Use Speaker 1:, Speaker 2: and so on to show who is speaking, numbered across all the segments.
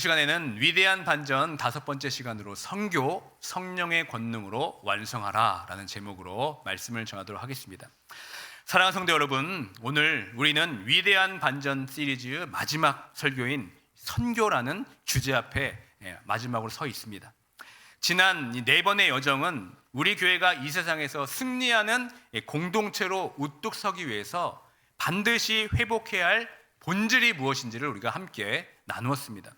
Speaker 1: 시간에는 위대한 반전 5번째 시간으로 선교, 성령의 권능으로 완성하라 라는 제목으로 말씀을 전하도록 하겠습니다. 사랑하는 성도 여러분, 오늘 우리는 위대한 반전 시리즈 마지막 설교인 선교라는 주제 앞에 마지막으로 서 있습니다. 지난 4번의 여정은 우리 교회가 이 세상에서 승리하는 공동체로 우뚝 서기 위해서 반드시 회복해야 할 본질이 무엇인지를 우리가 함께 나누었습니다.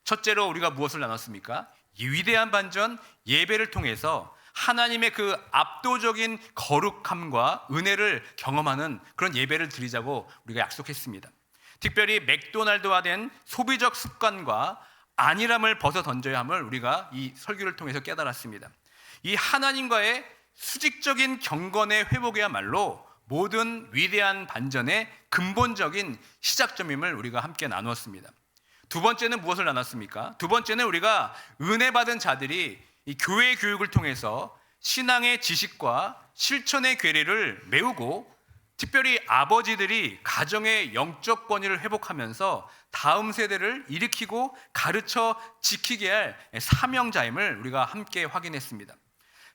Speaker 1: 첫째로 우리가 무엇을 나눴습니까? 이 위대한 반전 예배를 통해서 하나님의 그 압도적인 거룩함과 은혜를 경험하는 그런 예배를 드리자고 우리가 약속했습니다. 특별히 맥도날드화된 소비적 습관과 안일함을 벗어 던져야 함을 우리가 이 설교를 통해서 깨달았습니다. 이 하나님과의 수직적인 경건의 회복이야말로 모든 위대한 반전의 근본적인 시작점임을 우리가 함께 나누었습니다. 두 번째는 무엇을 나눴습니까? 두 번째는 우리가 은혜 받은 자들이 이 교회 교육을 통해서 신앙의 지식과 실천의 괴리를 메우고, 특별히 아버지들이 가정의 영적 권위를 회복하면서 다음 세대를 일으키고 가르쳐 지키게 할 사명자임을 우리가 함께 확인했습니다.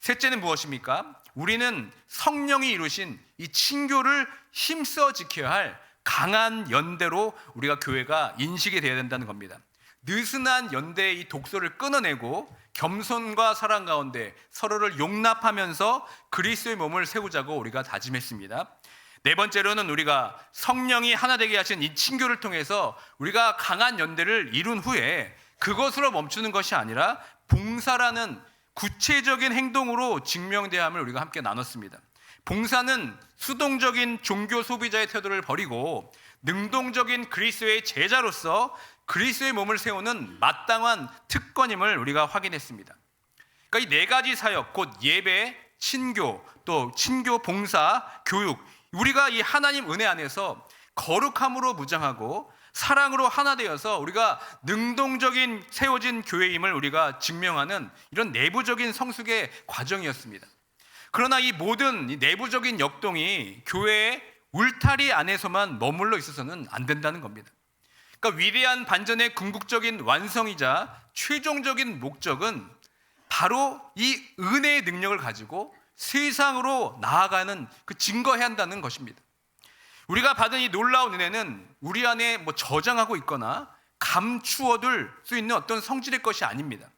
Speaker 1: 셋째는 무엇입니까? 우리는 성령이 이루신 이 친교를 힘써 지켜야 할 강한 연대로 우리가 교회가 인식이 되어야 된다는 겁니다. 느슨한 연대의 이 독소를 끊어내고 겸손과 사랑 가운데 서로를 용납하면서 그리스도의 몸을 세우자고 우리가 다짐했습니다. 네 번째로는 우리가 성령이 하나 되게 하신 이 친교를 통해서 우리가 강한 연대를 이룬 후에 그것으로 멈추는 것이 아니라 봉사라는 구체적인 행동으로 증명돼야 함을 우리가 함께 나눴습니다. 봉사는 수동적인 종교 소비자의 태도를 버리고 능동적인 그리스도의 제자로서 그리스도의 몸을 세우는 마땅한 특권임을 우리가 확인했습니다. 그러니까 이 4가지 사역, 곧 예배, 친교, 또 친교 봉사, 교육, 우리가 이 하나님 은혜 안에서 거룩함으로 무장하고 사랑으로 하나 되어서 우리가 능동적인 세워진 교회임을 우리가 증명하는 이런 내부적인 성숙의 과정이었습니다. 그러나 이 모든 이 내부적인 역동이 교회의 울타리 안에서만 머물러 있어서는 안 된다는 겁니다. 그러니까 위대한 반전의 궁극적인 완성이자 최종적인 목적은 바로 이 은혜의 능력을 가지고 세상으로 나아가는 그 증거해야 한다는 것입니다. 우리가 받은 이 놀라운 은혜는 우리 안에 저장하고 있거나 감추어둘 수 있는 어떤 성질의 것이 아닙니다.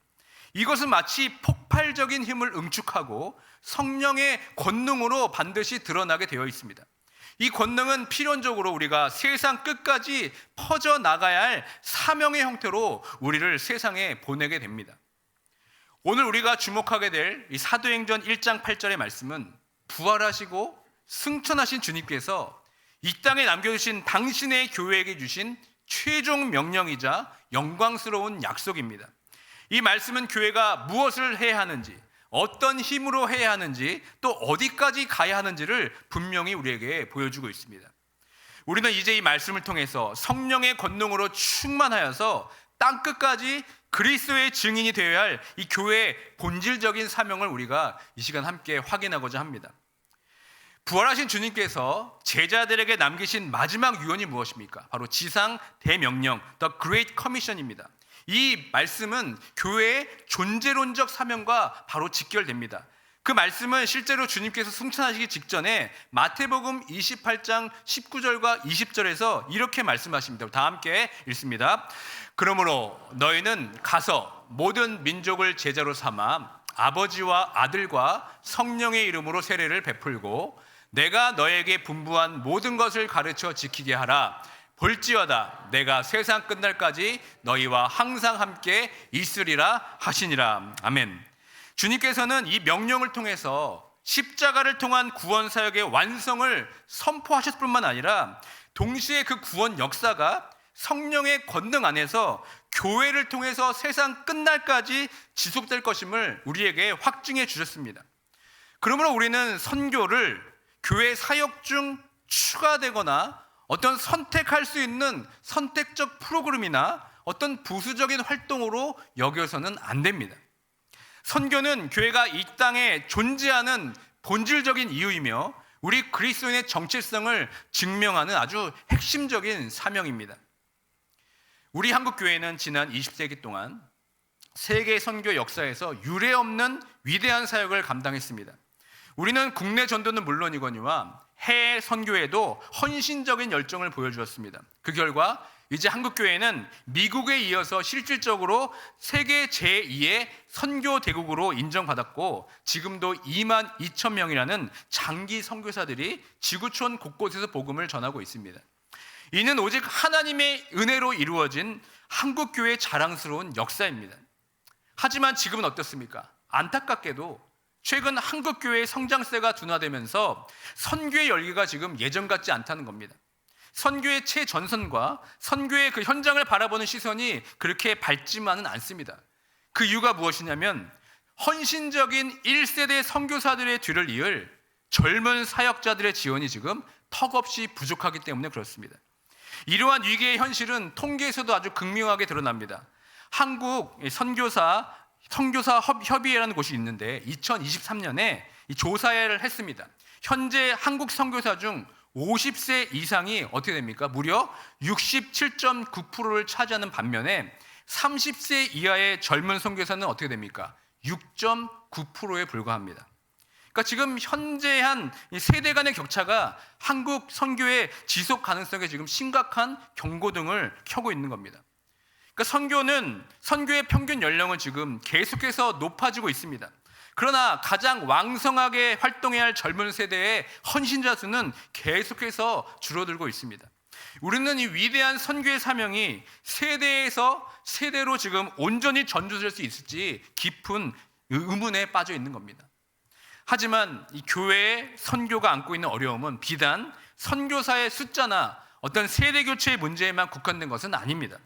Speaker 1: 이것은 마치 폭발적인 힘을 응축하고 성령의 권능으로 반드시 드러나게 되어 있습니다. 이 권능은 필연적으로 우리가 세상 끝까지 퍼져나가야 할 사명의 형태로 우리를 세상에 보내게 됩니다. 오늘 우리가 주목하게 될 이 사도행전 1장 8절의 말씀은 부활하시고 승천하신 주님께서 이 땅에 남겨주신 당신의 교회에게 주신 최종 명령이자 영광스러운 약속입니다. 이 말씀은 교회가 무엇을 해야 하는지, 어떤 힘으로 해야 하는지, 또 어디까지 가야 하는지를 분명히 우리에게 보여주고 있습니다. 우리는 이제 이 말씀을 통해서 성령의 권능으로 충만하여서 땅끝까지 그리스도의 증인이 되어야 할 이 교회의 본질적인 사명을 우리가 이 시간 함께 확인하고자 합니다. 부활하신 주님께서 제자들에게 남기신 마지막 유언이 무엇입니까? 바로 지상 대명령, The Great Commission입니다. 이 말씀은 교회의 존재론적 사명과 바로 직결됩니다. 그 말씀은 실제로 주님께서 승천하시기 직전에 마태복음 28장 19절과 20절에서 이렇게 말씀하십니다. 다 함께 읽습니다. 그러므로 너희는 가서 모든 민족을 제자로 삼아 아버지와 아들과 성령의 이름으로 세례를 베풀고 내가 너에게 분부한 모든 것을 가르쳐 지키게 하라. 볼지어다 내가 세상 끝날까지 너희와 항상 함께 있으리라 하시니라. 아멘. 주님께서는 이 명령을 통해서 십자가를 통한 구원 사역의 완성을 선포하셨을 뿐만 아니라 동시에 그 구원 역사가 성령의 권능 안에서 교회를 통해서 세상 끝날까지 지속될 것임을 우리에게 확증해 주셨습니다. 그러므로 우리는 선교를 교회 사역 중 추가되거나 어떤 선택할 수 있는 선택적 프로그램이나 어떤 부수적인 활동으로 여겨서는 안 됩니다. 선교는 교회가 이 땅에 존재하는 본질적인 이유이며 우리 그리스도인의 정체성을 증명하는 아주 핵심적인 사명입니다. 우리 한국 교회는 지난 20세기 동안 세계 선교 역사에서 유례없는 위대한 사역을 감당했습니다. 우리는 국내 전도는 물론이거니와 해외 선교에도 헌신적인 열정을 보여주었습니다. 그 결과 이제 한국 교회는 미국에 이어서 실질적으로 세계 제2의 선교 대국으로 인정받았고, 지금도 2만 2천 명이라는 장기 선교사들이 지구촌 곳곳에서 복음을 전하고 있습니다. 이는 오직 하나님의 은혜로 이루어진 한국 교회의 자랑스러운 역사입니다. 하지만 지금은 어떻습니까? 안타깝게도 최근 한국 교회의 성장세가 둔화되면서 선교의 열기가 지금 예전 같지 않다는 겁니다. 선교의 최전선과 선교의 그 현장을 바라보는 시선이 그렇게 밝지만은 않습니다. 그 이유가 무엇이냐면 헌신적인 1세대 선교사들의 뒤를 이을 젊은 사역자들의 지원이 지금 턱없이 부족하기 때문에 그렇습니다. 이러한 위기의 현실은 통계에서도 아주 극명하게 드러납니다. 한국 선교사 협의회라는 곳이 있는데 2023년에 조사를 했습니다. 현재 한국 선교사 중 50세 이상이 어떻게 됩니까? 무려 67.9%를 차지하는 반면에 30세 이하의 젊은 선교사는 어떻게 됩니까? 6.9%에 불과합니다. 그러니까 지금 현재한 세대 간의 격차가 한국 선교의 지속 가능성에 지금 심각한 경고등을 켜고 있는 겁니다. 그러니까 선교의 평균 연령은 지금 계속해서 높아지고 있습니다. 그러나 가장 왕성하게 활동해야 할 젊은 세대의 헌신자 수는 계속해서 줄어들고 있습니다. 우리는 이 위대한 선교의 사명이 세대에서 세대로 지금 온전히 전수될 수 있을지 깊은 의문에 빠져 있는 겁니다. 하지만 이 교회의 선교가 안고 있는 어려움은 비단 선교사의 숫자나 어떤 세대 교체의 문제에만 국한된 것은 아닙니다.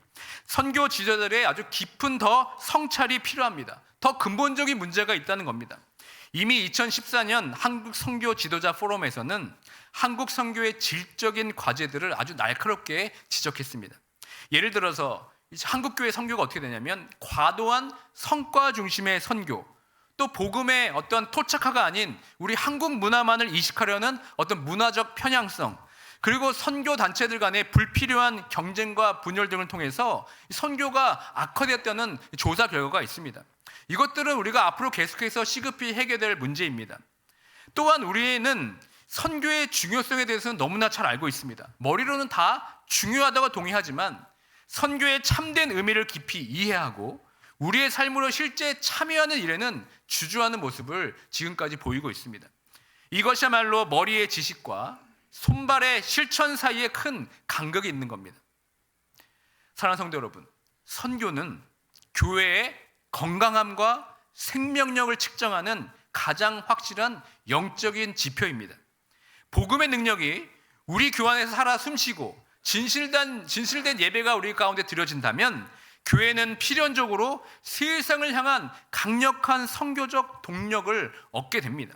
Speaker 1: 선교 지도자들의 아주 깊은 더 성찰이 필요합니다. 더 근본적인 문제가 있다는 겁니다. 이미 2014년 한국 선교 지도자 포럼에서는 한국 선교의 질적인 과제들을 아주 날카롭게 지적했습니다. 예를 들어서 한국 교회 선교가 어떻게 되냐면 과도한 성과 중심의 선교, 또 복음의 어떤 토착화가 아닌 우리 한국 문화만을 이식하려는 어떤 문화적 편향성, 그리고 선교 단체들 간의 불필요한 경쟁과 분열 등을 통해서 선교가 악화되었다는 조사 결과가 있습니다. 이것들은 우리가 앞으로 계속해서 시급히 해결될 문제입니다. 또한 우리는 선교의 중요성에 대해서는 너무나 잘 알고 있습니다. 머리로는 다 중요하다고 동의하지만 선교의 참된 의미를 깊이 이해하고 우리의 삶으로 실제 참여하는 일에는 주저하는 모습을 지금까지 보이고 있습니다. 이것이야말로 머리의 지식과 손발의 실천 사이에 큰 간격이 있는 겁니다. 사랑하는 성도 여러분, 선교는 교회의 건강함과 생명력을 측정하는 가장 확실한 영적인 지표입니다. 복음의 능력이 우리 교회 안에서 살아 숨쉬고 진실된 예배가 우리 가운데 드려진다면 교회는 필연적으로 세상을 향한 강력한 선교적 동력을 얻게 됩니다.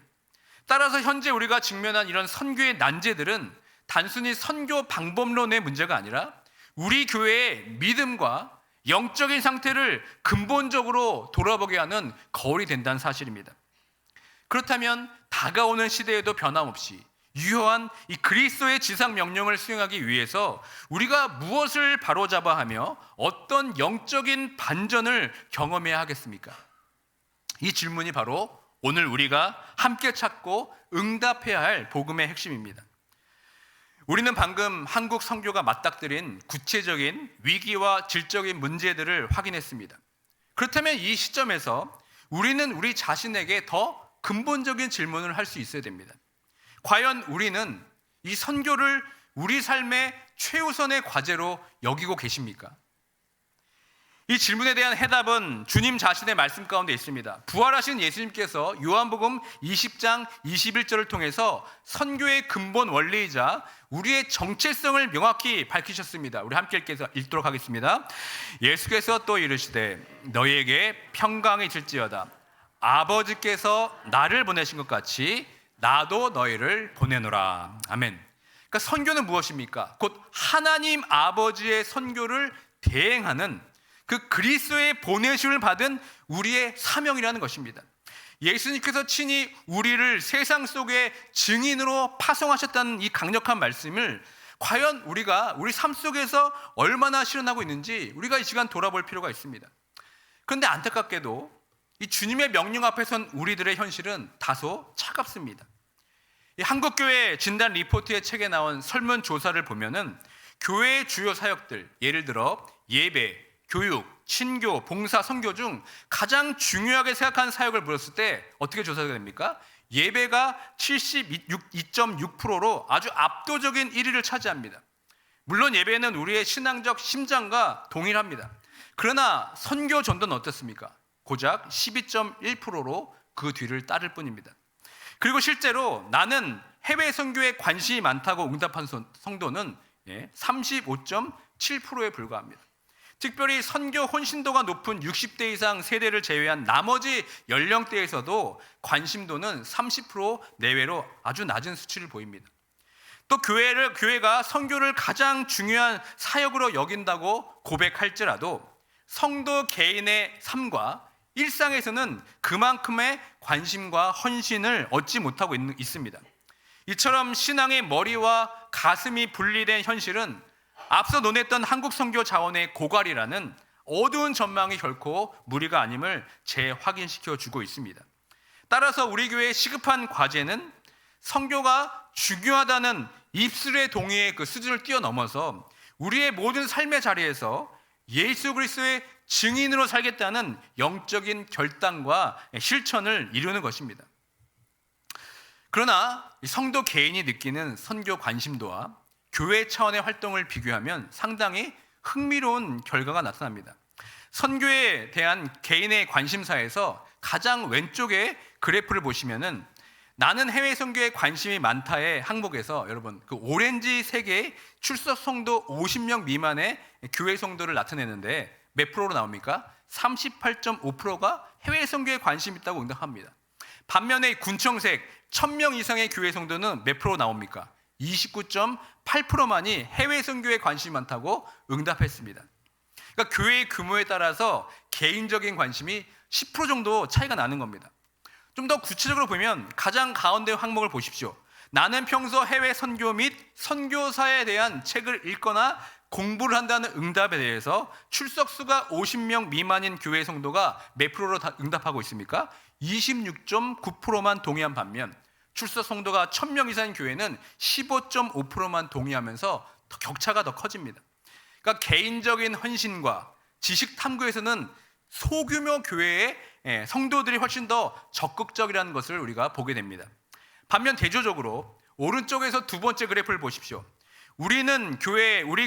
Speaker 1: 따라서 현재 우리가 직면한 이런 선교의 난제들은 단순히 선교 방법론의 문제가 아니라 우리 교회의 믿음과 영적인 상태를 근본적으로 돌아보게 하는 거울이 된다는 사실입니다. 그렇다면 다가오는 시대에도 변함없이 유효한 이 그리스도의 지상 명령을 수행하기 위해서 우리가 무엇을 바로잡아 하며 어떤 영적인 반전을 경험해야 하겠습니까? 이 질문이 바로 오늘 우리가 함께 찾고 응답해야 할 복음의 핵심입니다. 우리는 방금 한국 선교가 맞닥뜨린 구체적인 위기와 질적인 문제들을 확인했습니다. 그렇다면 이 시점에서 우리는 우리 자신에게 더 근본적인 질문을 할 수 있어야 됩니다. 과연 우리는 이 선교를 우리 삶의 최우선의 과제로 여기고 계십니까? 이 질문에 대한 해답은 주님 자신의 말씀 가운데 있습니다. 부활하신 예수님께서 요한복음 20장 21절을 통해서 선교의 근본 원리이자 우리의 정체성을 명확히 밝히셨습니다. 우리 함께 읽도록 하겠습니다. 예수께서 또 이르시되 너희에게 평강이 있을지어다. 아버지께서 나를 보내신 것 같이 나도 너희를 보내노라. 아멘. 그러니까 선교는 무엇입니까? 곧 하나님 아버지의 선교를 대행하는 그 그리스도의 보내심을 받은 우리의 사명이라는 것입니다. 예수님께서 친히 우리를 세상 속에 증인으로 파송하셨다는 이 강력한 말씀을 과연 우리가 우리 삶 속에서 얼마나 실현하고 있는지 우리가 이 시간 돌아볼 필요가 있습니다. 그런데 안타깝게도 이 주님의 명령 앞에선 우리들의 현실은 다소 차갑습니다. 이 한국교회 진단 리포트의 책에 나온 설문조사를 보면은 교회의 주요 사역들, 예를 들어 예배, 교육, 친교, 봉사, 선교 중 가장 중요하게 생각하는 사역을 물었을 때 어떻게 조사가 됩니까? 예배가 72.6%로 아주 압도적인 1위를 차지합니다. 물론 예배는 우리의 신앙적 심장과 동일합니다. 그러나 선교 전도는 어떻습니까? 고작 12.1%로 그 뒤를 따를 뿐입니다. 그리고 실제로 나는 해외 선교에 관심이 많다고 응답한 성도는 35.7%에 불과합니다. 특별히 선교 혼신도가 높은 60대 이상 세대를 제외한 나머지 연령대에서도 관심도는 30% 내외로 아주 낮은 수치를 보입니다. 또 교회가 선교를 가장 중요한 사역으로 여긴다고 고백할지라도 성도 개인의 삶과 일상에서는 그만큼의 관심과 헌신을 얻지 못하고 있습니다. 이처럼 신앙의 머리와 가슴이 분리된 현실은 앞서 논했던 한국 선교 자원의 고갈이라는 어두운 전망이 결코 무리가 아님을 재확인시켜 주고 있습니다. 따라서 우리 교회의 시급한 과제는 선교가 중요하다는 입술의 동의의 그 수준을 뛰어넘어서 우리의 모든 삶의 자리에서 예수 그리스도의 증인으로 살겠다는 영적인 결단과 실천을 이루는 것입니다. 그러나 성도 개인이 느끼는 선교 관심도와 교회 차원의 활동을 비교하면 상당히 흥미로운 결과가 나타납니다. 선교에 대한 개인의 관심사에서 가장 왼쪽에 그래프를 보시면은 나는 해외 선교에 관심이 많다의 항목에서 여러분 그 오렌지 색의 출석 성도 50명 미만의 교회 성도를 나타내는데 몇 프로로 나옵니까? 38.5%가 해외 선교에 관심 있다고 응답합니다. 반면에 군청색 1000명 이상의 교회 성도는 몇 프로 나옵니까? 29.8%만이 해외 선교에 관심이 많다고 응답했습니다. 그러니까 교회의 규모에 따라서 개인적인 관심이 10% 정도 차이가 나는 겁니다. 좀 더 구체적으로 보면 가장 가운데 항목을 보십시오. 나는 평소 해외 선교 및 선교사에 대한 책을 읽거나 공부를 한다는 응답에 대해서 출석수가 50명 미만인 교회 성도가 몇 프로로 응답하고 있습니까? 26.9%만 동의한 반면 출석 성도가 1000명 이상인 교회는 15.5%만 동의하면서 격차가 더 커집니다. 그러니까 개인적인 헌신과 지식 탐구에서는 소규모 교회의 성도들이 훨씬 더 적극적이라는 것을 우리가 보게 됩니다. 반면 대조적으로 오른쪽에서 두 번째 그래프를 보십시오. 우리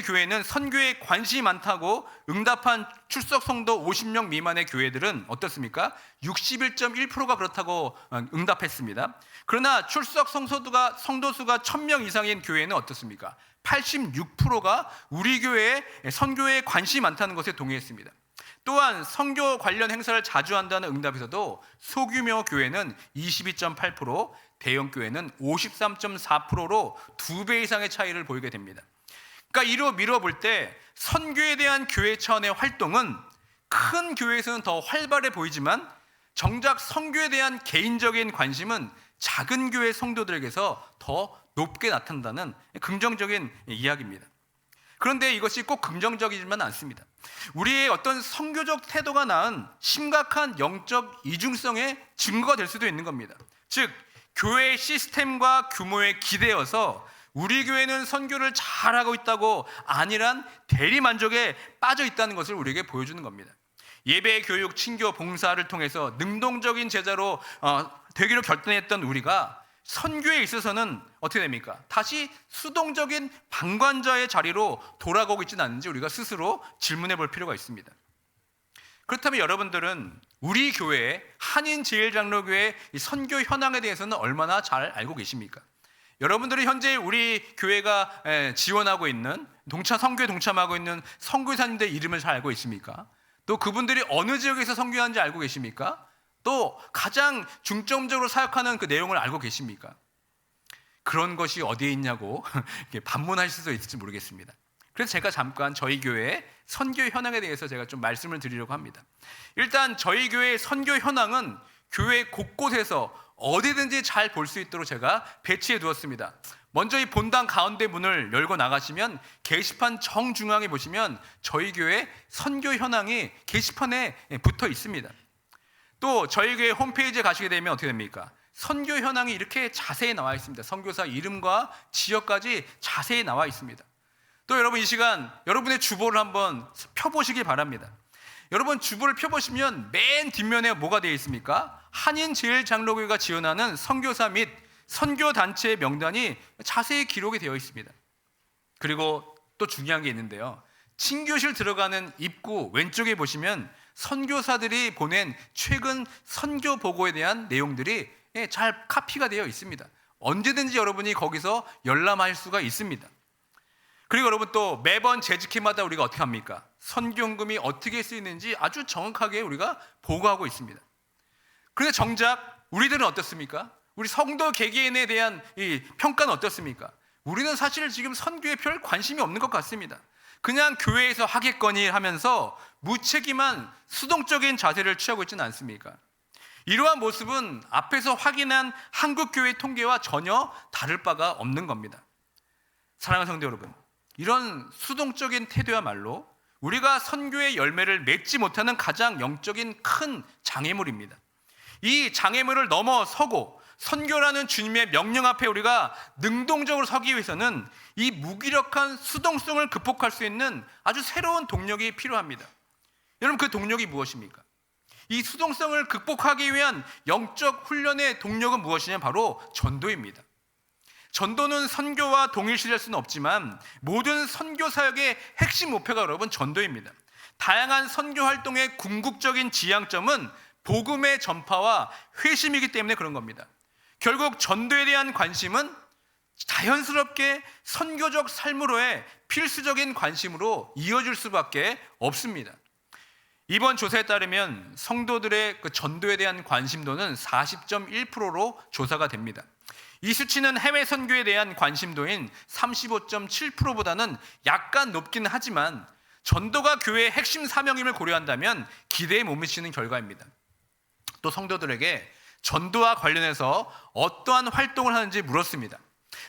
Speaker 1: 교회는 선교에 관심이 많다고 응답한 출석 성도 50명 미만의 교회들은 어떻습니까? 61.1%가 그렇다고 응답했습니다. 그러나 출석 성도수가 1000명 이상인 교회는 어떻습니까? 86%가 우리 교회에 선교에 관심이 많다는 것에 동의했습니다. 또한 선교 관련 행사를 자주 한다는 응답에서도 소규모 교회는 22.8%, 대형 교회는 53.4%로 2배 이상의 차이를 보이게 됩니다. 그러니까 이로 미뤄볼 때 선교에 대한 교회 차원의 활동은 큰 교회에서는 더 활발해 보이지만 정작 선교에 대한 개인적인 관심은 작은 교회 성도들에게서 더 높게 나타난다는 긍정적인 이야기입니다. 그런데 이것이 꼭 긍정적이지만 않습니다. 우리의 어떤 선교적 태도가 낳은 심각한 영적 이중성의 증거가 될 수도 있는 겁니다. 즉 교회의 시스템과 규모에 기대어서 우리 교회는 선교를 잘하고 있다고 안일한 대리만족에 빠져 있다는 것을 우리에게 보여주는 겁니다. 예배, 교육, 친교, 봉사를 통해서 능동적인 제자로 되기로 결단했던 우리가 선교에 있어서는 어떻게 됩니까? 다시 수동적인 방관자의 자리로 돌아가고 있지는 않은지 우리가 스스로 질문해 볼 필요가 있습니다. 그렇다면 여러분들은 우리 교회 한인제일장로교회 선교 현황에 대해서는 얼마나 잘 알고 계십니까? 여러분들은 현재 우리 교회가 지원하고 있는 선교에 동참하고 있는 선교사님들의 이름을 잘 알고 있습니까? 또 그분들이 어느 지역에서 선교하는지 알고 계십니까? 또 가장 중점적으로 사역하는 그 내용을 알고 계십니까? 그런 것이 어디에 있냐고 반문할 수도 있을지 모르겠습니다. 그래서 제가 잠깐 저희 교회의 선교 현황에 대해서 제가 좀 말씀을 드리려고 합니다. 일단 저희 교회의 선교 현황은 교회 곳곳에서 어디든지 잘 볼 수 있도록 제가 배치해 두었습니다. 먼저 이 본당 가운데 문을 열고 나가시면 게시판 정중앙에 보시면 저희 교회 선교 현황이 게시판에 붙어 있습니다. 또 저희 교회 홈페이지에 가시게 되면 어떻게 됩니까? 선교 현황이 이렇게 자세히 나와 있습니다. 선교사 이름과 지역까지 자세히 나와 있습니다. 또 여러분, 이 시간 여러분의 주보를 한번 펴보시기 바랍니다. 여러분, 주보를 펴보시면 맨 뒷면에 뭐가 되어 있습니까? 한인제일장로교회가 지원하는 선교사 및 선교단체의 명단이 자세히 기록이 되어 있습니다. 그리고 또 중요한 게 있는데요, 친교실 들어가는 입구 왼쪽에 보시면 선교사들이 보낸 최근 선교 보고에 대한 내용들이 잘 카피가 되어 있습니다. 언제든지 여러분이 거기서 열람할 수가 있습니다. 그리고 여러분, 또 매번 재직회마다 우리가 어떻게 합니까? 선교헌금이 어떻게 쓰이는지 아주 정확하게 우리가 보고하고 있습니다. 그런데 정작 우리들은 어떻습니까? 우리 성도 개개인에 대한 이 평가는 어떻습니까? 우리는 사실 지금 선교에 별 관심이 없는 것 같습니다. 그냥 교회에서 하겠거니 하면서 무책임한 수동적인 자세를 취하고 있지는 않습니까? 이러한 모습은 앞에서 확인한 한국교회 통계와 전혀 다를 바가 없는 겁니다. 사랑하는 성도 여러분, 이런 수동적인 태도야말로 우리가 선교의 열매를 맺지 못하는 가장 영적인 큰 장애물입니다. 이 장애물을 넘어서고 선교라는 주님의 명령 앞에 우리가 능동적으로 서기 위해서는 이 무기력한 수동성을 극복할 수 있는 아주 새로운 동력이 필요합니다. 여러분, 그 동력이 무엇입니까? 이 수동성을 극복하기 위한 영적 훈련의 동력은 무엇이냐? 바로 전도입니다. 전도는 선교와 동일시될 수는 없지만 모든 선교 사역의 핵심 목표가 여러분 전도입니다. 다양한 선교 활동의 궁극적인 지향점은 복음의 전파와 회심이기 때문에 그런 겁니다. 결국 전도에 대한 관심은 자연스럽게 선교적 삶으로의 필수적인 관심으로 이어질 수밖에 없습니다. 이번 조사에 따르면 성도들의 그 전도에 대한 관심도는 40.1%로 조사가 됩니다. 이 수치는 해외 선교에 대한 관심도인 35.7%보다는 약간 높기는 하지만 전도가 교회의 핵심 사명임을 고려한다면 기대에 못 미치는 결과입니다. 또 성도들에게 전도와 관련해서 어떠한 활동을 하는지 물었습니다.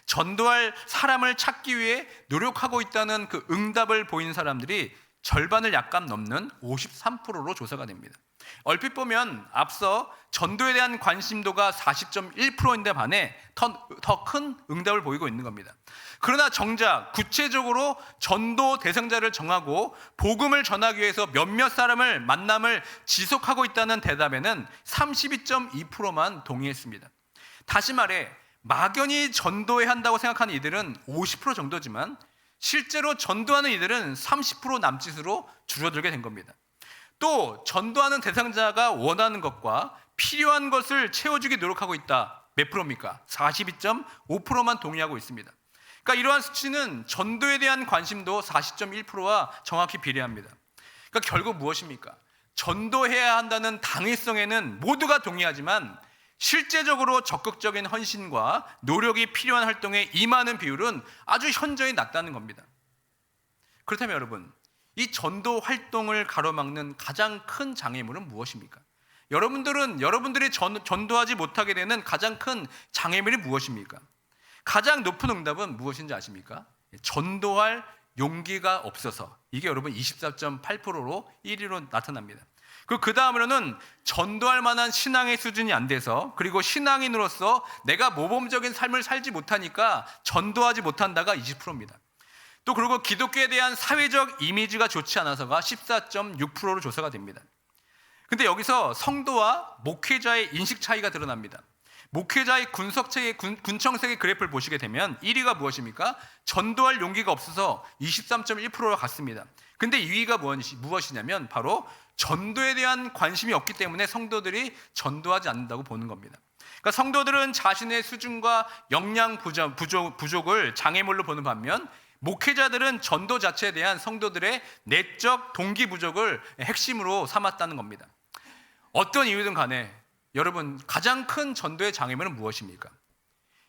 Speaker 1: 전도할 사람을 찾기 위해 노력하고 있다는 그 응답을 보인 사람들이 절반을 약간 넘는 53%로 조사가 됩니다. 얼핏 보면 앞서 전도에 대한 관심도가 40.1%인데 반해 더 큰 응답을 보이고 있는 겁니다. 그러나 정작 구체적으로 전도 대상자를 정하고 복음을 전하기 위해서 몇몇 사람을 만남을 지속하고 있다는 대답에는 32.2%만 동의했습니다. 다시 말해 막연히 전도해야 한다고 생각하는 이들은 50% 정도지만 실제로 전도하는 이들은 30% 남짓으로 줄어들게 된 겁니다. 또 전도하는 대상자가 원하는 것과 필요한 것을 채워주기 노력하고 있다. 몇 프로입니까? 42.5%만 동의하고 있습니다. 그러니까 이러한 수치는 전도에 대한 관심도 40.1%와 정확히 비례합니다. 그러니까 결국 무엇입니까? 전도해야 한다는 당위성에는 모두가 동의하지만 실제적으로 적극적인 헌신과 노력이 필요한 활동에 임하는 비율은 아주 현저히 낮다는 겁니다. 그렇다면 여러분, 이 전도 활동을 가로막는 가장 큰 장애물은 무엇입니까? 여러분들이 전도하지 못하게 되는 가장 큰 장애물이 무엇입니까? 가장 높은 응답은 무엇인지 아십니까? 전도할 용기가 없어서. 이게 여러분 24.8%로 1위로 나타납니다. 그 다음으로는 전도할 만한 신앙의 수준이 안 돼서, 그리고 신앙인으로서 내가 모범적인 삶을 살지 못하니까 전도하지 못한다가 20%입니다. 또 그리고 기독교에 대한 사회적 이미지가 좋지 않아서가 14.6%로 조사가 됩니다. 근데 여기서 성도와 목회자의 인식 차이가 드러납니다. 목회자의 군청색의 그래프를 보시게 되면 1위가 무엇입니까? 전도할 용기가 없어서 23.1%로 갔습니다. 근데 2위가 무엇이냐면 바로 전도에 대한 관심이 없기 때문에 성도들이 전도하지 않는다고 보는 겁니다. 그러니까 성도들은 자신의 수준과 역량 부족을 장애물로 보는 반면 목회자들은 전도 자체에 대한 성도들의 내적 동기 부족을 핵심으로 삼았다는 겁니다. 어떤 이유든 간에 여러분, 가장 큰 전도의 장애물은 무엇입니까?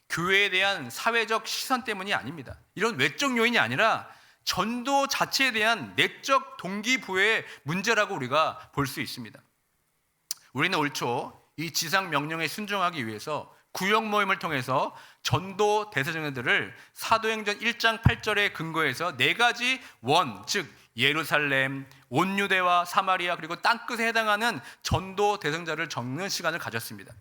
Speaker 1: 교회에 대한 사회적 시선 때문이 아닙니다. 이런 외적 요인이 아니라 전도 자체에 대한 내적 동기부여의 문제라고 우리가 볼 수 있습니다. 우리는 올 초 이 지상 명령에 순종하기 위해서 구역 모임을 통해서 전도 대제사장들을 사도행전 1장 8절에 근거해서 네 가지 원, 즉 예루살렘, 온 유대와 사마리아 그리고 땅끝에 해당하는 전도 대상자를 적는 시간을 가졌습니다.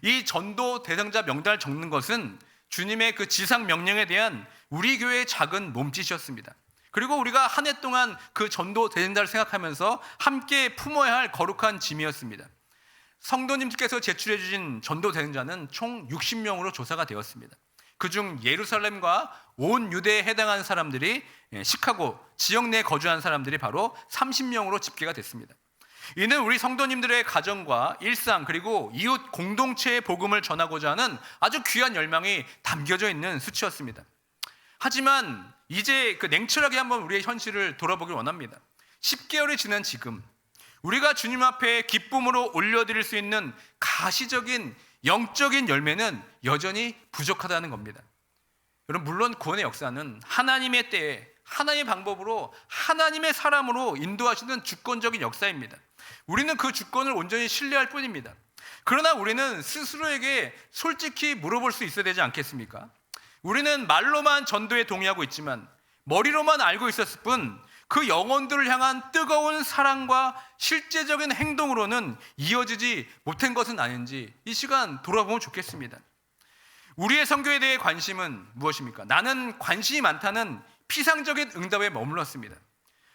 Speaker 1: 이 전도 대상자 명단을 적는 것은 주님의 그 지상 명령에 대한 우리 교회의 작은 몸짓이었습니다. 그리고 우리가 한 해 동안 그 전도 대상자를 생각하면서 함께 품어야 할 거룩한 짐이었습니다. 성도님들께서 제출해 주신 전도 대상자는 총 60명으로 조사가 되었습니다. 그중 예루살렘과 온 유대에 해당하는 사람들이 시카고 지역 내에 거주한 사람들이 바로 30명으로 집계가 됐습니다. 이는 우리 성도님들의 가정과 일상 그리고 이웃 공동체의 복음을 전하고자 하는 아주 귀한 열망이 담겨져 있는 수치였습니다. 하지만 이제 그 냉철하게 한번 우리의 현실을 돌아보길 원합니다. 10개월이 지난 지금 우리가 주님 앞에 기쁨으로 올려드릴 수 있는 가시적인 영적인 열매는 여전히 부족하다는 겁니다. 여러분, 물론 구원의 역사는 하나님의 때에 하나님의 방법으로 하나님의 사람으로 인도하시는 주권적인 역사입니다. 우리는 그 주권을 온전히 신뢰할 뿐입니다. 그러나 우리는 스스로에게 솔직히 물어볼 수 있어야 되지 않겠습니까? 우리는 말로만 전도에 동의하고 있지만 머리로만 알고 있었을 뿐 그 영혼들을 향한 뜨거운 사랑과 실제적인 행동으로는 이어지지 못한 것은 아닌지 이 시간 돌아보면 좋겠습니다. 우리의 선교에 대해 관심은 무엇입니까? 나는 관심이 많다는 피상적인 응답에 머물렀습니다.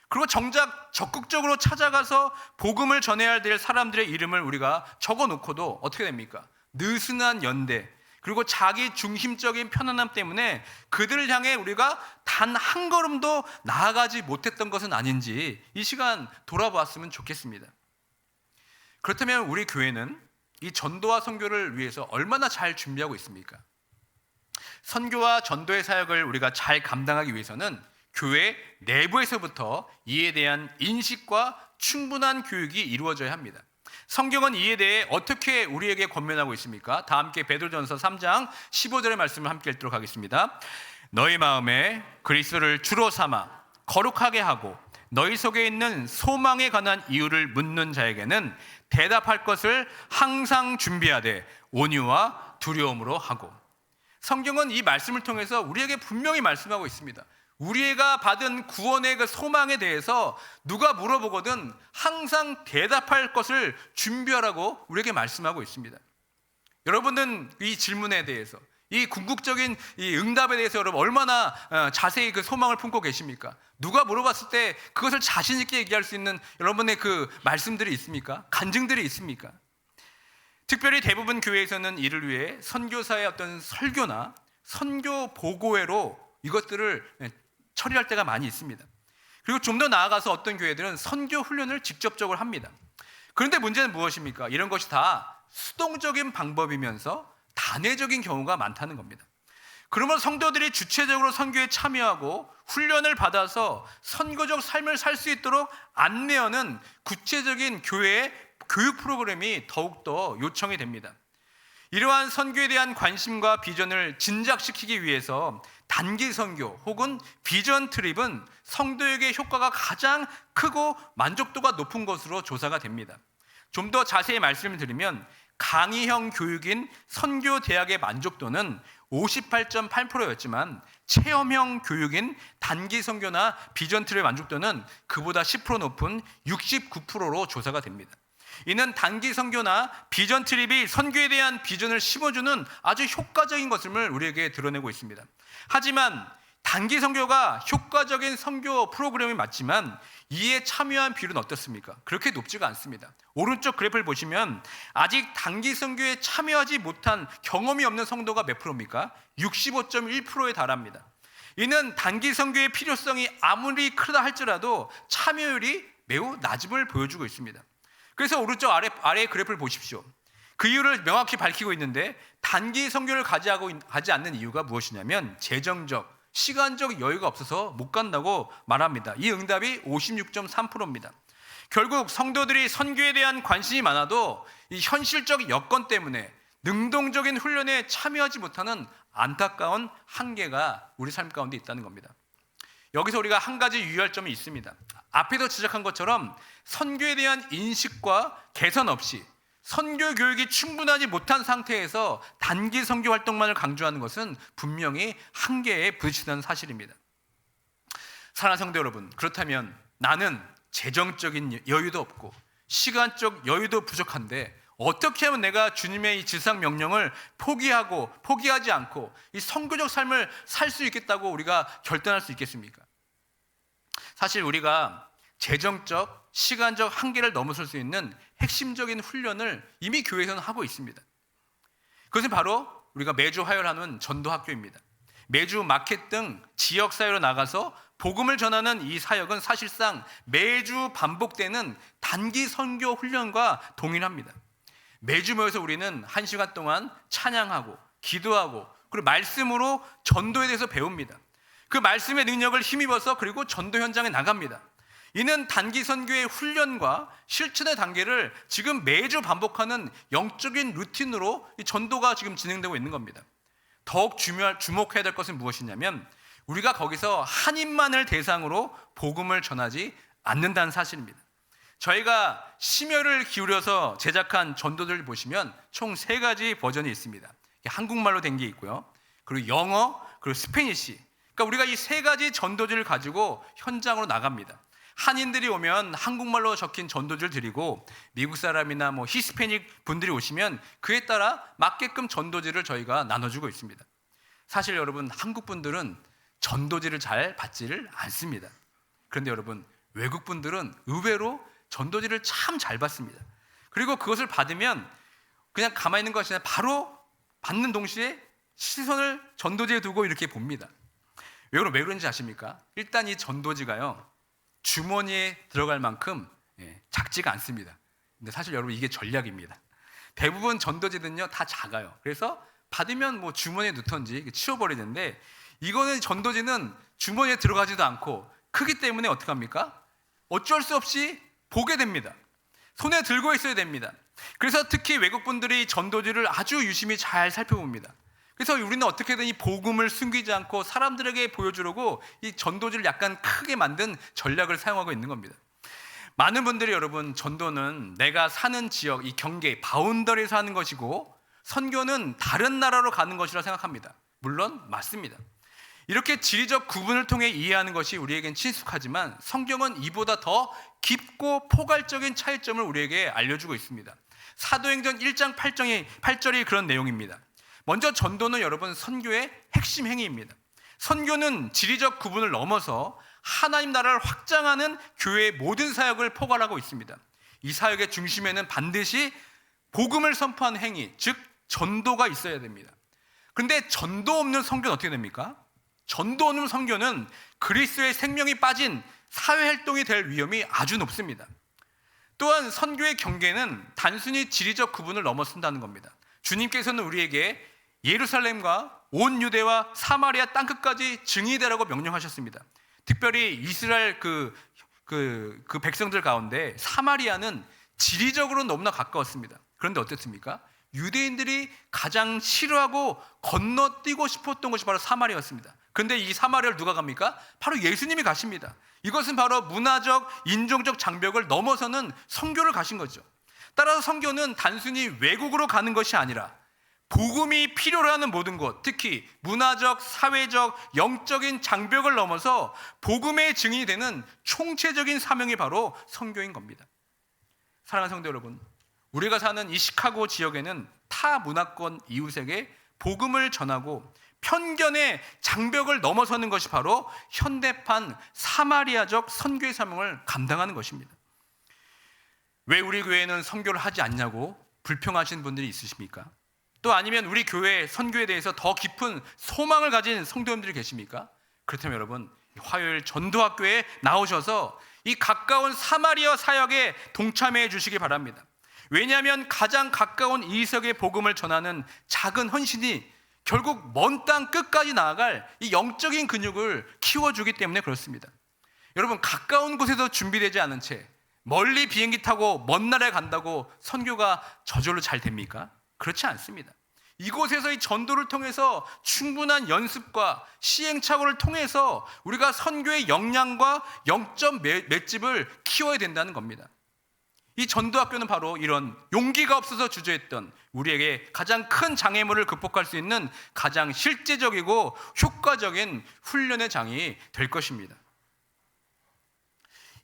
Speaker 1: 그리고 정작 적극적으로 찾아가서 복음을 전해야 될 사람들의 이름을 우리가 적어놓고도 어떻게 됩니까? 느슨한 연대 그리고 자기 중심적인 편안함 때문에 그들을 향해 우리가 단 한 걸음도 나아가지 못했던 것은 아닌지 이 시간 돌아보았으면 좋겠습니다. 그렇다면 우리 교회는 이 전도와 선교를 위해서 얼마나 잘 준비하고 있습니까? 선교와 전도의 사역을 우리가 잘 감당하기 위해서는 교회 내부에서부터 이에 대한 인식과 충분한 교육이 이루어져야 합니다. 성경은 이에 대해 어떻게 우리에게 권면하고 있습니까? 다 함께 베드로전서 3장 15절의 말씀을 함께 읽도록 하겠습니다. 너희 마음에 그리스도를 주로 삼아 거룩하게 하고 너희 속에 있는 소망에 관한 이유를 묻는 자에게는 대답할 것을 항상 준비하되 온유와 두려움으로 하고. 성경은 이 말씀을 통해서 우리에게 분명히 말씀하고 있습니다. 우리가 받은 구원의 그 소망에 대해서 누가 물어보거든 항상 대답할 것을 준비하라고 우리에게 말씀하고 있습니다. 여러분은 이 질문에 대해서 이 궁극적인 이 응답에 대해서 여러분 얼마나 자세히 그 소망을 품고 계십니까? 누가 물어봤을 때 그것을 자신 있게 얘기할 수 있는 여러분의 그 말씀들이 있습니까? 간증들이 있습니까? 특별히 대부분 교회에서는 이를 위해 선교사의 어떤 설교나 선교 보고회로 이것들을 처리할 때가 많이 있습니다. 그리고 좀 더 나아가서 어떤 교회들은 선교 훈련을 직접적으로 합니다. 그런데 문제는 무엇입니까? 이런 것이 다 수동적인 방법이면서 단회적인 경우가 많다는 겁니다. 그러면 성도들이 주체적으로 선교에 참여하고 훈련을 받아서 선교적 삶을 살 수 있도록 안내하는 구체적인 교회의 교육 프로그램이 더욱더 요청이 됩니다. 이러한 선교에 대한 관심과 비전을 진작시키기 위해서 단기 선교 혹은 비전 트립은 성도에게 효과가 가장 크고 만족도가 높은 것으로 조사가 됩니다. 좀 더 자세히 말씀을 드리면 강의형 교육인 선교 대학의 만족도는 58.8%였지만 체험형 교육인 단기 선교나 비전 트립의 만족도는 그보다 10% 높은 69%로 조사가 됩니다. 이는 단기 선교나 비전 트립이 선교에 대한 비전을 심어주는 아주 효과적인 것임을 우리에게 드러내고 있습니다. 하지만 단기 선교가 효과적인 선교 프로그램이 맞지만 이에 참여한 비율은 어떻습니까? 그렇게 높지가 않습니다. 오른쪽 그래프를 보시면 아직 단기 선교에 참여하지 못한 경험이 없는 성도가 몇 프로입니까? 65.1%에 달합니다. 이는 단기 선교의 필요성이 아무리 크다 할지라도 참여율이 매우 낮음을 보여주고 있습니다. 그래서 오른쪽 아래 그래프를 보십시오. 그 이유를 명확히 밝히고 있는데 단기 선교를 가지 않는 이유가 무엇이냐면 재정적, 시간적 여유가 없어서 못 간다고 말합니다. 이 응답이 56.3%입니다. 결국 성도들이 선교에 대한 관심이 많아도 이 현실적 여건 때문에 능동적인 훈련에 참여하지 못하는 안타까운 한계가 우리 삶 가운데 있다는 겁니다. 여기서 우리가 한 가지 유의할 점이 있습니다. 앞에서 지적한 것처럼 선교에 대한 인식과 개선 없이 선교 교육이 충분하지 못한 상태에서 단기 선교 활동만을 강조하는 것은 분명히 한계에 부딪히는 사실입니다. 사랑하는 성도 여러분, 그렇다면 나는 재정적인 여유도 없고 시간적 여유도 부족한데 어떻게 하면 내가 주님의 이 지상 명령을 포기하지 않고 이 선교적 삶을 살 수 있겠다고 우리가 결단할 수 있겠습니까? 사실 우리가 재정적, 시간적 한계를 넘어설 수 있는 핵심적인 훈련을 이미 교회에서는 하고 있습니다. 그것은 바로 우리가 매주 화요일하는 전도학교입니다. 매주 마켓 등 지역사회로 나가서 복음을 전하는 이 사역은 사실상 매주 반복되는 단기 선교 훈련과 동일합니다. 매주 모여서 우리는 1시간 동안 찬양하고 기도하고 그리고 말씀으로 전도에 대해서 배웁니다. 그 말씀의 능력을 힘입어서 그리고 전도 현장에 나갑니다. 이는 단기 선교의 훈련과 실천의 단계를 지금 매주 반복하는 영적인 루틴으로 이 전도가 지금 진행되고 있는 겁니다. 더욱 주목해야 될 것은 무엇이냐면 우리가 거기서 한 인만을 대상으로 복음을 전하지 않는다는 사실입니다. 저희가 심혈을 기울여서 제작한 전도들을 보시면 총 3가지 버전이 있습니다. 한국말로 된 게 있고요, 그리고 영어, 그리고 스페니시. 그러니까 우리가 이 3가지 전도지를 가지고 현장으로 나갑니다. 한인들이 오면 한국말로 적힌 전도지를 드리고 미국 사람이나 히스패닉 분들이 오시면 그에 따라 맞게끔 전도지를 저희가 나눠주고 있습니다. 사실 여러분, 한국 분들은 전도지를 잘 받지를 않습니다. 그런데 여러분, 외국 분들은 의외로 전도지를 참 잘 받습니다. 그리고 그것을 받으면 그냥 가만히 있는 것이 아니라 바로 받는 동시에 시선을 전도지에 두고 이렇게 봅니다. 왜 그런지 아십니까? 일단 이 전도지가요, 주머니에 들어갈 만큼 작지가 않습니다. 근데 사실 여러분, 이게 전략입니다. 대부분 전도지는요 다 작아요. 그래서 받으면 주머니에 넣던지 치워버리는데, 이거는 전도지는 주머니에 들어가지도 않고 크기 때문에 어떻게 합니까? 어쩔 수 없이 보게 됩니다. 손에 들고 있어야 됩니다. 그래서 특히 외국분들이 전도지를 아주 유심히 잘 살펴봅니다. 그래서 우리는 어떻게든 이 복음을 숨기지 않고 사람들에게 보여주려고 이 전도지를 약간 크게 만든 전략을 사용하고 있는 겁니다. 많은 분들이 여러분, 전도는 내가 사는 지역, 이 경계, 바운더리에서 하는 것이고 선교는 다른 나라로 가는 것이라 생각합니다. 물론 맞습니다. 이렇게 지리적 구분을 통해 이해하는 것이 우리에겐 친숙하지만 성경은 이보다 더 깊고 포괄적인 차이점을 우리에게 알려주고 있습니다. 사도행전 1장 8절이 그런 내용입니다. 먼저 전도는 여러분, 선교의 핵심 행위입니다. 선교는 지리적 구분을 넘어서 하나님 나라를 확장하는 교회의 모든 사역을 포괄하고 있습니다. 이 사역의 중심에는 반드시 복음을 선포하는 행위, 즉 전도가 있어야 됩니다. 그런데 전도 없는 선교는 어떻게 됩니까? 전도 없는 선교는 그리스도의 생명이 빠진 사회활동이 될 위험이 아주 높습니다. 또한 선교의 경계는 단순히 지리적 구분을 넘어선다는 겁니다. 주님께서는 우리에게 예루살렘과 온 유대와 사마리아 땅끝까지 증인이 되라고 명령하셨습니다. 특별히 이스라엘 그 백성들 가운데 사마리아는 지리적으로 너무나 가까웠습니다. 그런데 어땠습니까? 유대인들이 가장 싫어하고 건너뛰고 싶었던 것이 바로 사마리아였습니다. 그런데 이 사마리아를 누가 갑니까? 바로 예수님이 가십니다. 이것은 바로 문화적, 인종적 장벽을 넘어서는 선교를 가신 거죠. 따라서 선교는 단순히 외국으로 가는 것이 아니라 복음이 필요로 하는 모든 곳, 특히 문화적, 사회적, 영적인 장벽을 넘어서 복음의 증인이 되는 총체적인 사명이 바로 선교인 겁니다. 사랑하는 성도 여러분, 우리가 사는 이 시카고 지역에는 타 문화권 이웃에게 복음을 전하고 편견의 장벽을 넘어서는 것이 바로 현대판 사마리아적 선교의 사명을 감당하는 것입니다. 왜 우리 교회는 선교를 하지 않냐고 불평하시는 분들이 있으십니까? 또 아니면 우리 교회 선교에 대해서 더 깊은 소망을 가진 성도님들이 계십니까? 그렇다면 여러분, 화요일 전도학교에 나오셔서 이 가까운 사마리아 사역에 동참해 주시기 바랍니다. 왜냐하면 가장 가까운 이석의 복음을 전하는 작은 헌신이 결국 먼 땅 끝까지 나아갈 이 영적인 근육을 키워주기 때문에 그렇습니다. 여러분, 가까운 곳에서 준비되지 않은 채 멀리 비행기 타고 먼 나라에 간다고 선교가 저절로 잘 됩니까? 그렇지 않습니다. 이곳에서 이 전도를 통해서 충분한 연습과 시행착오를 통해서 우리가 선교의 역량과 영적 맷집을 키워야 된다는 겁니다. 이 전도학교는 바로 이런 용기가 없어서 주저했던 우리에게 가장 큰 장애물을 극복할 수 있는 가장 실제적이고 효과적인 훈련의 장이 될 것입니다.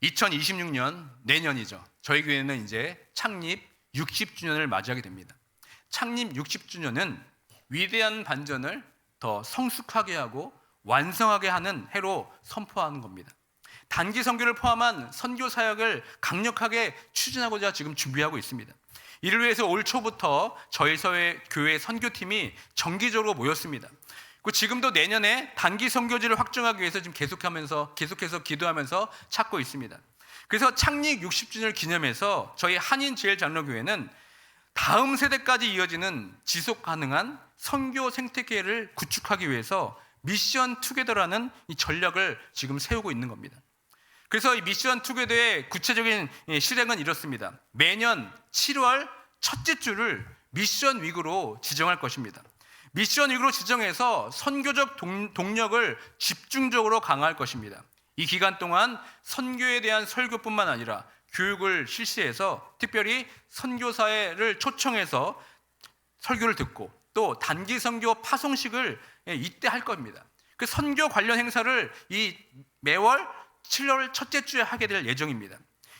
Speaker 1: 2026년 내년이죠. 저희 교회는 이제 창립 60주년을 맞이하게 됩니다. 창립 60주년은 위대한 반전을 더 성숙하게 하고 완성하게 하는 해로 선포하는 겁니다. 단기 선교를 포함한 선교 사역을 강력하게 추진하고자 지금 준비하고 있습니다. 이를 위해서 올 초부터 저희 교회 선교팀이 정기적으로 모였습니다. 지금도 내년에 단기 선교지를 확정하기 위해서 지금 계속해서 기도하면서 찾고 있습니다. 그래서 창립 60주년을 기념해서 저희 한인제일장로교회는 다음 세대까지 이어지는 지속 가능한 선교 생태계를 구축하기 위해서 미션 투게더라는 이 전략을 지금 세우고 있는 겁니다. 그래서 이 미션 투게더의 구체적인 실행은 이렇습니다. 매년 7월 첫째 주를 미션 위크로 지정할 것입니다. 미션 위크로 지정해서 선교적 동력을 집중적으로 강화할 것입니다. 이 기간 동안 선교에 대한 설교뿐만 아니라 교육을 실시해서 특별히 선교사회를 초청해서 설교를 듣고 또 단기 선교 파송식을 이때 할 겁니다. 그 선교 관련 행사를 이 매월 7월 첫째 주에 하게 될 예정입니다.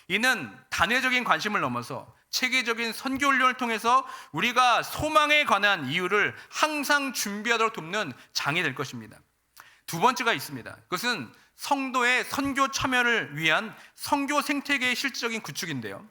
Speaker 1: 이는 단회적인 관심을 넘어서 체계적인 선교 훈련을 통해서 우리가 소망에 관한 이유를 항상 준비하도록 돕는 장이 될 것입니다. 두 번째가 있습니다. 그것은 성도의 선교 참여를 위한 선교 생태계의 실질적인 구축인데요.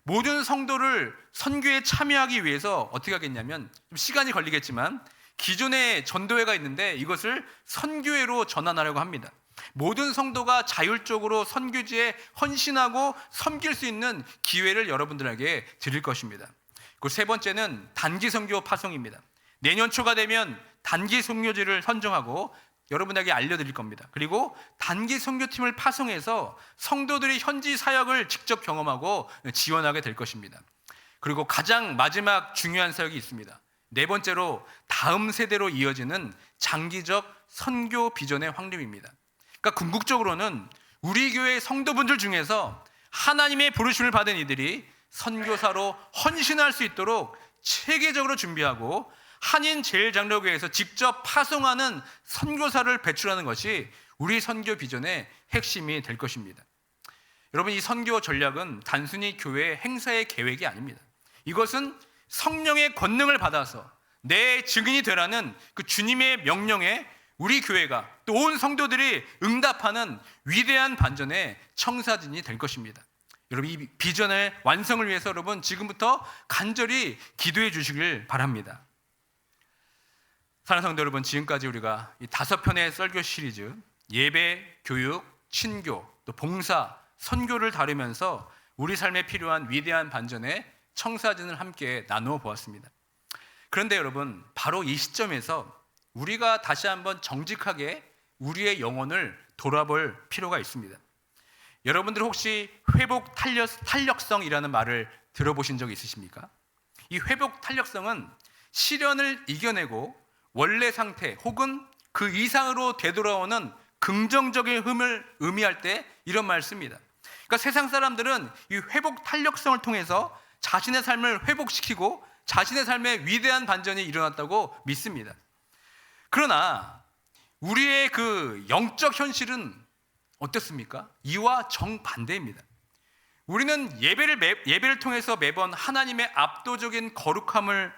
Speaker 1: 모든 성도를 선교에 참여하기 위해서 어떻게 하겠냐면, 좀 시간이 걸리겠지만 기존의 전도회가 있는데 이것을 선교회로 전환하려고 합니다. 모든 성도가 자율적으로 선교지에 헌신하고 섬길 수 있는 기회를 여러분들에게 드릴 것입니다. 그 세 번째는 단기 선교 파송입니다. 내년 초가 되면 단기 선교지를 선정하고 여러분에게 알려드릴 겁니다. 그리고 단기 선교팀을 파송해서 성도들이 현지 사역을 직접 경험하고 지원하게 될 것입니다. 그리고 가장 마지막 중요한 사역이 있습니다. 네 번째로 다음 세대로 이어지는 장기적 선교 비전의 확립입니다. 그러니까 궁극적으로는 우리 교회 성도분들 중에서 하나님의 부르심을 받은 이들이 선교사로 헌신할 수 있도록 체계적으로 준비하고 한인제일장로교회에서 직접 파송하는 선교사를 배출하는 것이 우리 선교 비전의 핵심이 될 것입니다. 여러분, 이 선교 전략은 단순히 교회 행사의 계획이 아닙니다. 이것은 성령의 권능을 받아서 내 증인이 되라는 그 주님의 명령에 우리 교회가 또 온 성도들이 응답하는 위대한 반전의 청사진이 될 것입니다. 여러분, 이 비전의 완성을 위해서 여러분 지금부터 간절히 기도해 주시길 바랍니다. 사랑하는 성도 여러분, 지금까지 우리가 이 5편의 설교 시리즈 예배, 교육, 친교, 또 봉사, 선교를 다루면서 우리 삶에 필요한 위대한 반전의 청사진을 함께 나누어 보았습니다. 그런데 여러분, 바로 이 시점에서 우리가 다시 한번 정직하게 우리의 영혼을 돌아볼 필요가 있습니다. 여러분들 혹시 회복 탄력성이라는 말을 들어보신 적 있으십니까? 이 회복 탄력성은 시련을 이겨내고 원래 상태 혹은 그 이상으로 되돌아오는 긍정적인 힘을 의미할 때 이런 말을 씁니다. 그러니까 세상 사람들은 이 회복 탄력성을 통해서 자신의 삶을 회복시키고 자신의 삶에 위대한 반전이 일어났다고 믿습니다. 그러나 우리의 그 영적 현실은 어떻습니까? 이와 정반대입니다. 우리는 예배를 통해서 매번 하나님의 압도적인 거룩함을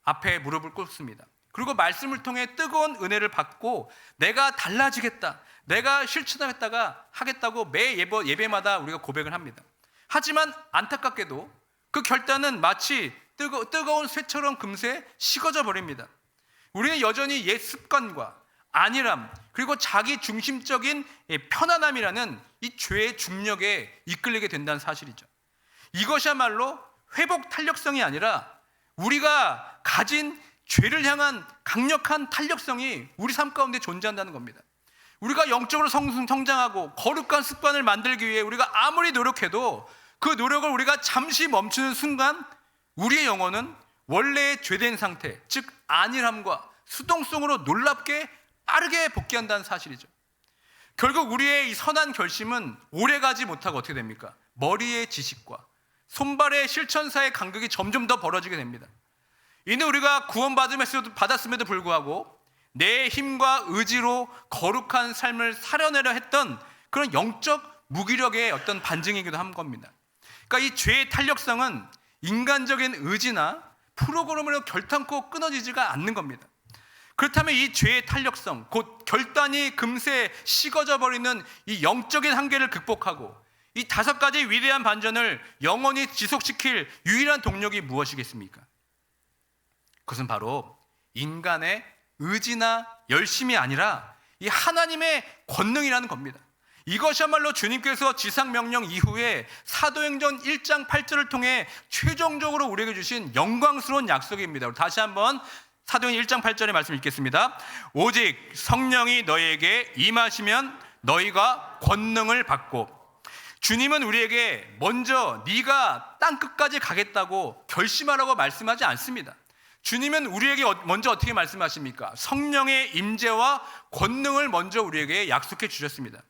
Speaker 1: 앞에 무릎을 꿇습니다. 그리고 말씀을 통해 뜨거운 은혜를 받고 내가 달라지겠다, 내가 실천하겠다고 매 예배마다 우리가 고백을 합니다. 하지만 안타깝게도 그 결단은 마치 뜨거운 쇠처럼 금세 식어져 버립니다. 우리는 여전히 옛 습관과 안일함, 그리고 자기 중심적인 편안함이라는 이 죄의 중력에 이끌리게 된다는 사실이죠. 이것이야말로 회복 탄력성이 아니라 우리가 가진 죄를 향한 강력한 탄력성이 우리 삶 가운데 존재한다는 겁니다. 우리가 영적으로 성장하고 거룩한 습관을 만들기 위해 우리가 아무리 노력해도 그 노력을 우리가 잠시 멈추는 순간 우리의 영혼은 원래의 죄된 상태, 즉 안일함과 수동성으로 놀랍게 빠르게 복귀한다는 사실이죠. 결국 우리의 이 선한 결심은 오래가지 못하고 어떻게 됩니까? 머리의 지식과 손발의 실천사의 간극이 점점 더 벌어지게 됩니다. 이는 우리가 구원받았음에도 불구하고 내 힘과 의지로 거룩한 삶을 살아내려 했던 그런 영적 무기력의 어떤 반증이기도 한 겁니다. 그러니까 이 죄의 탄력성은 인간적인 의지나 프로그램으로 결탄코 끊어지지가 않는 겁니다. 그렇다면 이 죄의 탄력성, 곧 결단이 금세 식어져 버리는 이 영적인 한계를 극복하고 이 5가지 위대한 반전을 영원히 지속시킬 유일한 동력이 무엇이겠습니까? 그것은 바로 인간의 의지나 열심이 아니라 이 하나님의 권능이라는 겁니다. 이것이야말로 주님께서 지상명령 이후에 사도행전 1장 8절을 통해 최종적으로 우리에게 주신 영광스러운 약속입니다. 다시 한번 사도행전 1장 8절의 말씀 읽겠습니다. 오직 성령이 너희에게 임하시면 너희가 권능을 받고, 주님은 우리에게 먼저 네가 땅끝까지 가겠다고 결심하라고 말씀하지 않습니다. 주님은 우리에게 먼저 어떻게 말씀하십니까? 성령의 임재와 권능을 먼저 우리에게 약속해 주셨습니다.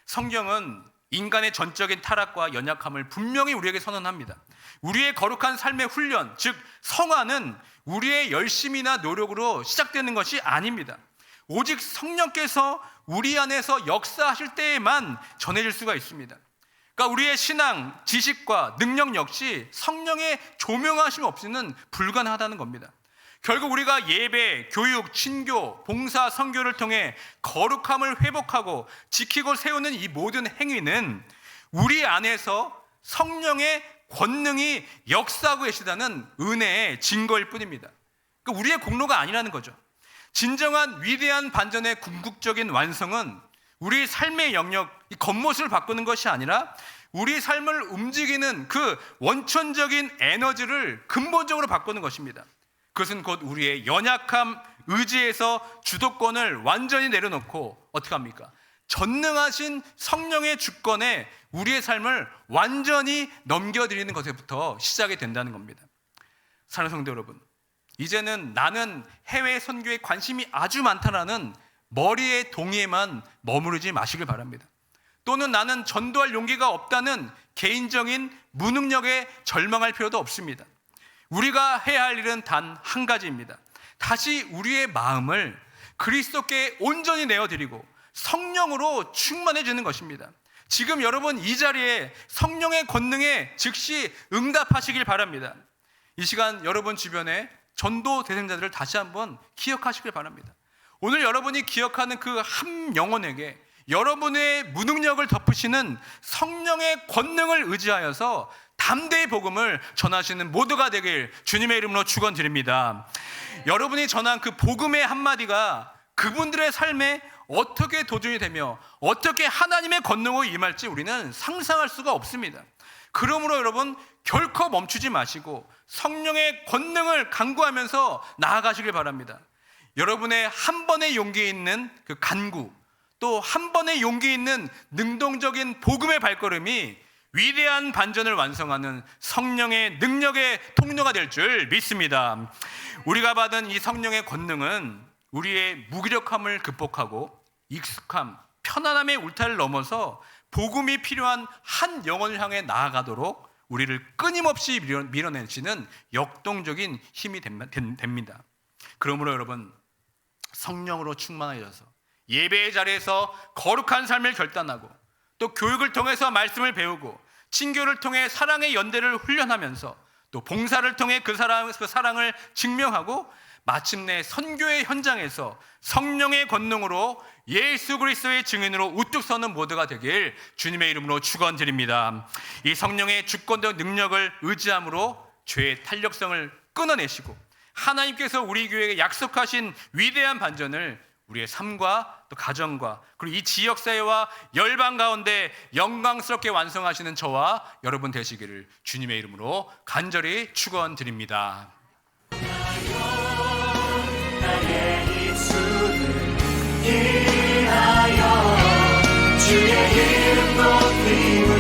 Speaker 1: 성경은 인간의 전적인 타락과 연약함을 분명히 우리에게 선언합니다. 우리의 거룩한 삶의 훈련, 즉 성화는 우리의 열심이나 노력으로 시작되는 것이 아닙니다. 오직 성령께서 우리 안에서 역사하실 때에만 전해질 수가 있습니다. 그러니까 우리의 신앙, 지식과 능력 역시 성령의 조명하심 없이는 불가능하다는 겁니다. 결국 우리가 예배, 교육, 친교, 봉사, 선교를 통해 거룩함을 회복하고 지키고 세우는 이 모든 행위는 우리 안에서 성령의 권능이 역사하고 계시다는 은혜의 증거일 뿐입니다. 그러니까 우리의 공로가 아니라는 거죠. 진정한 위대한 반전의 궁극적인 완성은 우리 삶의 영역, 이 겉모습을 바꾸는 것이 아니라 우리 삶을 움직이는 그 원천적인 에너지를 근본적으로 바꾸는 것입니다. 그것은 곧 우리의 연약함, 의지에서 주도권을 완전히 내려놓고 어떻게 합니까? 전능하신 성령의 주권에 우리의 삶을 완전히 넘겨드리는 것에부터 시작이 된다는 겁니다. 사랑하는 성도 여러분, 이제는 나는 해외 선교에 관심이 아주 많다라는 머리의 동의에만 머무르지 마시길 바랍니다. 또는 나는 전도할 용기가 없다는 개인적인 무능력에 절망할 필요도 없습니다. 우리가 해야 할 일은 단 한 가지입니다. 다시 우리의 마음을 그리스도께 온전히 내어드리고 성령으로 충만해지는 것입니다. 지금 여러분 이 자리에 성령의 권능에 즉시 응답하시길 바랍니다. 이 시간 여러분 주변에 전도 대상자들을 다시 한번 기억하시길 바랍니다. 오늘 여러분이 기억하는 그 한 영혼에게 여러분의 무능력을 덮으시는 성령의 권능을 의지하여서 담대히 복음을 전하시는 모두가 되길 주님의 이름으로 축원드립니다. 여러분이 전한 그 복음의 한마디가 그분들의 삶에 어떻게 도전이 되며 어떻게 하나님의 권능으로 임할지 우리는 상상할 수가 없습니다. 그러므로 여러분 결코 멈추지 마시고 성령의 권능을 간구하면서 나아가시길 바랍니다. 여러분의 한 번의 용기 있는 그 간구, 또 한 번의 용기 있는 능동적인 복음의 발걸음이 위대한 반전을 완성하는 성령의 능력의 통로가 될 줄 믿습니다. 우리가 받은 이 성령의 권능은 우리의 무기력함을 극복하고 익숙함, 편안함의 울타리를 넘어서 복음이 필요한 한 영혼을 향해 나아가도록 우리를 끊임없이 밀어내시는 역동적인 힘이 됩니다. 그러므로 여러분 성령으로 충만하셔서 예배의 자리에서 거룩한 삶을 결단하고 또 교육을 통해서 말씀을 배우고 친교를 통해 사랑의 연대를 훈련하면서 또 봉사를 통해 그 사랑을 증명하고 마침내 선교의 현장에서 성령의 권능으로 예수 그리스도의 증인으로 우뚝 서는 모두가 되길 주님의 이름으로 축원드립니다. 이 성령의 주권적 능력을 의지함으로 죄의 탄력성을 끊어내시고 하나님께서 우리 교회에 약속하신 위대한 반전을 우리의 삶과 또 가정과 그리고 이 지역사회와 열방 가운데 영광스럽게 완성하시는 저와 여러분 되시기를 주님의 이름으로 간절히 축원드립니다. 나의 입술을 위하여 주의 이름 높이고